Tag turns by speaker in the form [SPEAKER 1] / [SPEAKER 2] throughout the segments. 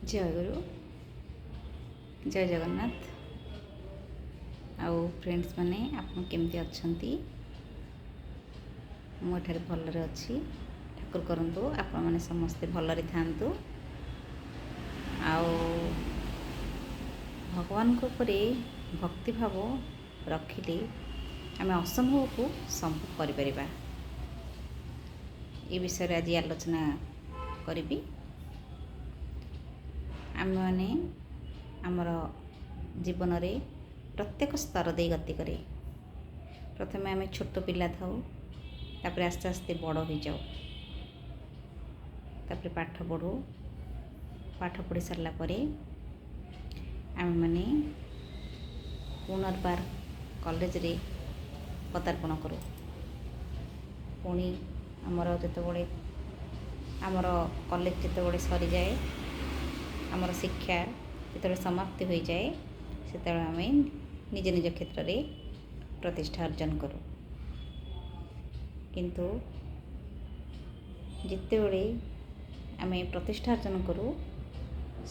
[SPEAKER 1] जय गुरु जय जगन्नाथ आउ फ्रेंड्स माने आपन केमती अच्छंती मो ठारे भलरे अच्छी ठाकुर करंतु आपण माने समस्ते भलरे थांतु आउ भगवान को परे भक्ति भाव रखिले आमे असंभव को संभव करि परिबा ए विषय आज आलोचना करिबी। आम मैंने आमर जीवन में प्रत्येक स्तर दे गति करे प्रथम आम छोट पिला था तापर आस्ते आस्ते बड़ हो जाओ तापर पाठ पढ़ू पाठ पढ़ी सारा पर आम मैंने पुनर्बार कॉलेज रे पदार्पण करूँ पुणी आमर जिते आमर कॉलेज जिते सरी जाए आमर शिक्षा जिते समाप्ति हो जाए से आम निज निज क्षेत्र में प्रतिष्ठा अर्जन करूँ किंतु जिते बड़े आम प्रतिष्ठा अर्जन करूँ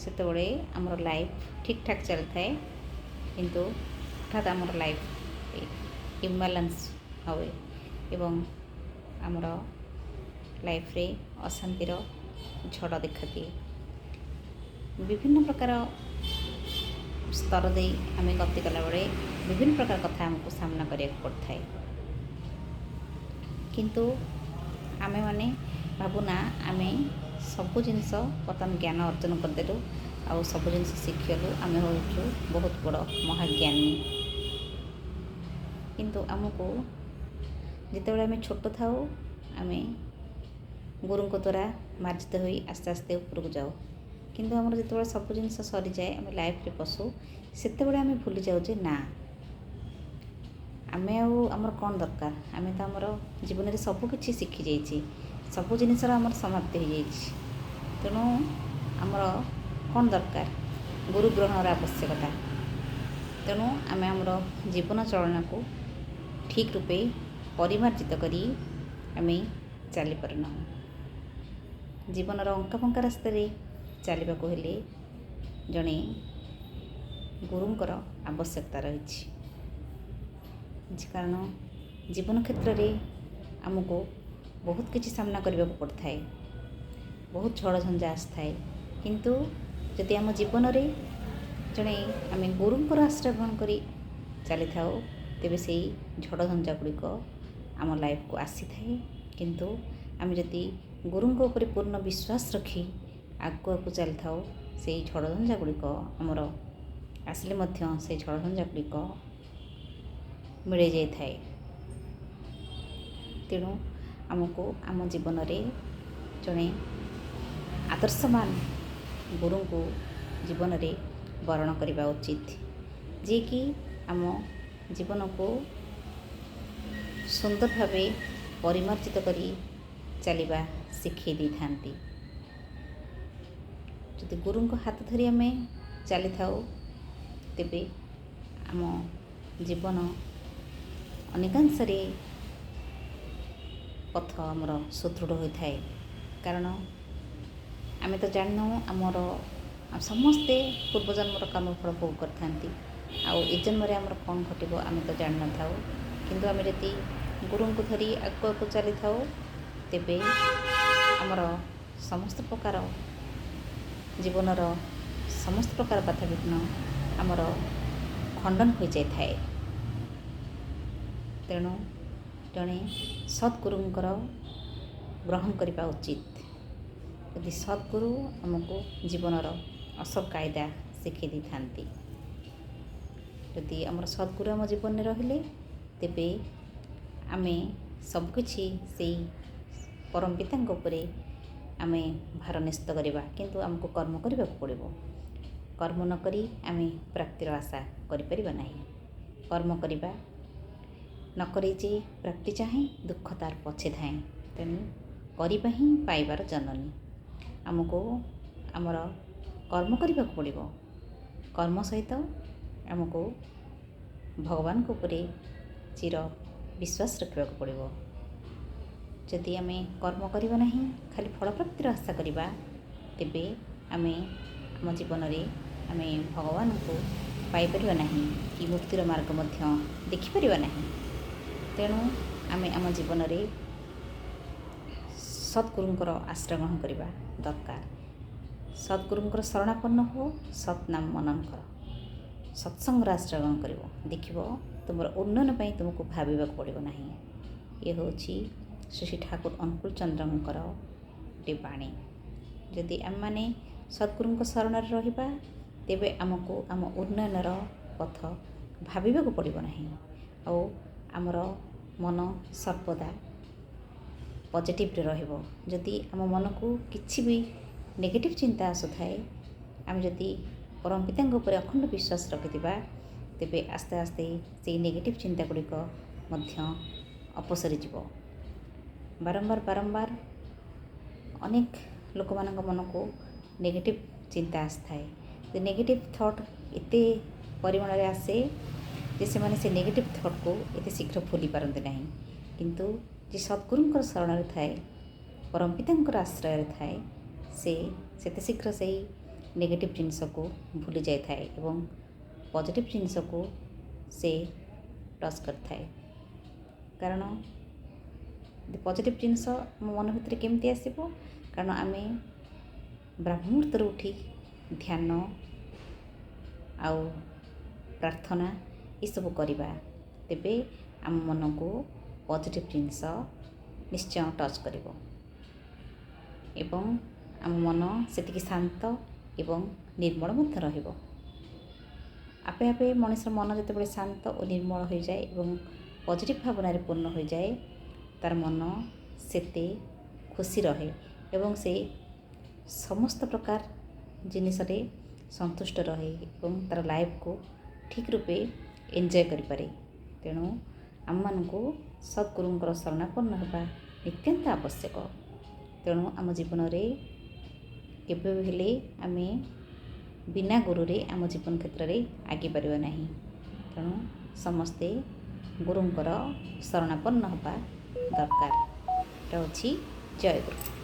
[SPEAKER 1] से आमर लाइफ ठीक ठाक चल थाए किंतु हठात आमर लाइफ इम्बालांस हुए एवं आमर लाइफ रे अशांतिर झड़ देखा दिए विभिन्न प्रकार स्तर दे आम गति कला बेले विभिन्न प्रकार कथा आमको सामना करिया पड़ता है किंतु आमे माने भावुना आम सबू जिनस बर्तमान ज्ञान अर्जन करदेलु आउ सब जिन शिखिलु आम हूँ बहुत बड़ महाज्ञानी किंतु आमको जिते आम छोट था आम गुरु द्वारा मार्जित हो आस्ते आस्ते ऊपर जाओ किंतु आमर जो सब जिन सरी जाए आम लाइफ रे पशु से आम भूली जाऊ जे ना आम आमर कौन दरकार आम तो आमर जीवन में सबकि शिखी जाइए सब जिनसर आमर समाप्ति हो जाइए तेणु आमर कौन दरकार गुरु ग्रहणर आवश्यकता तेणु आम आमर जीवन चलन को ठीक रूपे परिमार्जित करी आम चली पारना जीवनर अंका फंका रास्तार चलने को हेले जड़े गुरुंकर आवश्यकता रही कारण जीवन क्षेत्र में आमको बहुत किसी सामना करने को पड़ता है बहुत झड़ झंझा आए किंतु जदि आम जीवन में जड़े आम गुरुंकर आश्रय ग्रहण कर चली था तेबे से झड़ झंझा गुड़िक आम लाइफ को आसी थाए किंतु आम जदि गुरुंक ऊपर पूर्ण विश्वास रखी आगु आगु चली था से झड़ झंझा गुड़िक आमर आसिले से झड़ झंझा गुड़िक मिल जाए तेणु आमको आम जीवन में जड़े आदर्शवान गुरु को जीवन में वर्ण करने उचित जी कि आम जीवन को सुंदर भाव परिमार्जित करी चलवा शिखी दी था जदि गुरु हाथ धरी आम चली था तेबे आम जीवन अनेकांश पथ आमर सुदृढ़ होता है कारण आम तो जानू आमर समस्ते पूर्वजन्मर कर्मफल भोग करते आउ ए जन्म आमर कौन घटब आम तो जान न था किंतु आम जदि गुरु को धरी आगु आगु चली था तेबे आमर समस्त प्रकार जीवनर समस्त प्रकार बाधा विघ्न आमर खंडन हो जाए तेणु जड़े सद्गुरुंकर ग्रहण करने उचित यदि सद्गुरु आमको जीवनर असल कायदा शिखी दी था यदि आमर सद्गुरु आम जीवन में रहिले तेबे आमे सबकिछि से परम पिता उपरे आम भार न्यस्त करवा किंतु आमको कर्म करने को पड़ो कर्म न करी आम प्राप्तिर आशा करिपरिबा नहीं कर्म करवा नकरे जे प्राप्ति चाहे दुख तार पछे थाए तेणु करवा ही पाइबार जननी आमको आमर कर्म करने को पड़ो कर्म सहित आमको भगवान को ऊपर चिर विश्वास रखा पड़ो जदि आम कर्म करवा नहीं खाली फल प्राप्तिर आशा करवा तेबे आमे ଆମ ଜୀବନରେ ଆମେ ଭଗବାନଙ୍କୁ ପାଇପାରିବା ନାହିଁ କି ମୁକ୍ତିର ମାର୍ଗ ମଧ୍ୟ ଦେଖିପାରିବା ନାହିଁ। ତେଣୁ ଆମେ ଆମ ଜୀବନରେ ସଦ୍ଗୁରୁଙ୍କର ଆଶ୍ରୟ ଗ୍ରହଣ କରିବା ଦରକାର। ସଦ୍ଗୁରୁଙ୍କର ଶରଣାପନ୍ନ ହୁଅ, ସତ୍ ନାମ ମନନ କର, ସତ୍ସଙ୍ଗର ଆଶ୍ରୟ ଗ୍ରହଣ କରିବ, ଦେଖିବ ତୁମର ଉନ୍ନୟନ ପାଇଁ ତୁମକୁ ଭାବିବାକୁ ପଡ଼ିବ ନାହିଁ। ଏ ହେଉଛି ଶ୍ରୀ ଠାକୁର ଅନୁକୂଳ ଚନ୍ଦ୍ରଙ୍କର ଗୋଟିଏ ବାଣୀ। ଯଦି ଆମେମାନେ ସଦ୍ଗୁରୁଙ୍କ ଶରଣରେ ରହିବା, ତେବେ ଆମକୁ ଆମ ଉନ୍ନୟନର ପଥ ଭାବିବାକୁ ପଡ଼ିବ ନାହିଁ। ଆଉ ଆମର ମନ ସର୍ବଦା ପଜିଟିଭରେ ରହିବ। ଯଦି ଆମ ମନକୁ କିଛି ବି ନେଗେଟିଭ୍ ଚିନ୍ତା ଆସୁଥାଏ, ଆମେ ଯଦି ପରମ ପିତାଙ୍କ ଉପରେ ଅଖଣ୍ଡ ବିଶ୍ୱାସ ରଖିଥିବା, ତେବେ ଆସ୍ତେ ଆସ୍ତେ ସେଇ ନେଗେଟିଭ୍ ଚିନ୍ତା ଗୁଡ଼ିକ ମଧ୍ୟ ଅପସରି ଯିବ। ବାରମ୍ବାର ଅନେକ ଲୋକମାନଙ୍କ ମନକୁ ନେଗେଟିଭ୍ ଚିନ୍ତା ଆସିଥାଏ। ଯେ ନେଗେଟିଭ୍ ଥଟ୍ ଏତେ ପରିମାଣରେ ଆସେ ଯେ ସେମାନେ ସେ ନେଗେଟିଭ୍ ଥଟ୍କୁ ଏତେ ଶୀଘ୍ର ଭୁଲି ପାରନ୍ତି ନାହିଁ। କିନ୍ତୁ ଯେ ସଦ୍ଗୁରୁଙ୍କର ଶରଣରେ ଥାଏ, ପରମ ପିତାଙ୍କର ଆଶ୍ରୟରେ ଥାଏ, ସେ ସେତେ ଶୀଘ୍ର ସେଇ ନେଗେଟିଭ୍ ଜିନିଷକୁ ଭୁଲି ଯାଇଥାଏ ଏବଂ ପଜିଟିଭ୍ ଜିନିଷକୁ ସେ ଟଚ୍ କରିଥାଏ। କାରଣ ପଜିଟିଭ୍ ଜିନିଷ ଆମ ମନ ଭିତରେ କେମିତି ଆସିବ? କାରଣ ଆମେ ବ୍ରାହ୍ମ ମୁହୂର୍ତ୍ତରୁ ଉଠି ଧ୍ୟାନ ଆଉ ପ୍ରାର୍ଥନା ଏସବୁ କରିବା, ତେବେ ଆମ ମନକୁ ପଜିଟିଭ୍ ଜିନିଷ ନିଶ୍ଚୟ ଟଚ୍ କରିବ ଏବଂ ଆମ ମନ ସେତିକି ଶାନ୍ତ ଏବଂ ନିର୍ମଳ ମଧ୍ୟ ରହିବ। ଆପେ ଆପେ ମଣିଷର ମନ ଯେତେବେଳେ ଶାନ୍ତ ଓ ନିର୍ମଳ ହୋଇଯାଏ ଏବଂ ପଜିଟିଭ୍ ଭାବନାରେ ପୂର୍ଣ୍ଣ ହୋଇଯାଏ, ତା'ର ମନ ସେତେ ଖୁସି ରହେ ଏବଂ ସେ ସମସ୍ତ ପ୍ରକାର ଜିନିଷରେ ସନ୍ତୁଷ୍ଟ ରହେ ଏବଂ ତା'ର ଲାଇଫ୍କୁ ଠିକ୍ ରୂପେ ଏନ୍ଜୟ କରିପାରେ। ତେଣୁ ଆମମାନଙ୍କୁ ସଦ୍ଗୁରୁଙ୍କର ଶରଣାପନ୍ନ ହେବା ନିତ୍ୟାନ୍ତ ଆବଶ୍ୟକ। ତେଣୁ ଆମ ଜୀବନରେ କେବେ ହେଲେ ଆମେ ବିନା ଗୁରୁରେ ଆମ ଜୀବନ କ୍ଷେତ୍ରରେ ଆଗେଇପାରିବା ନାହିଁ। ତେଣୁ ସମସ୍ତେ ଗୁରୁଙ୍କର ଶରଣାପନ୍ନ ହେବା ଦରକାର। ରହୁଛି। ଜୟ ଗୁରୁ।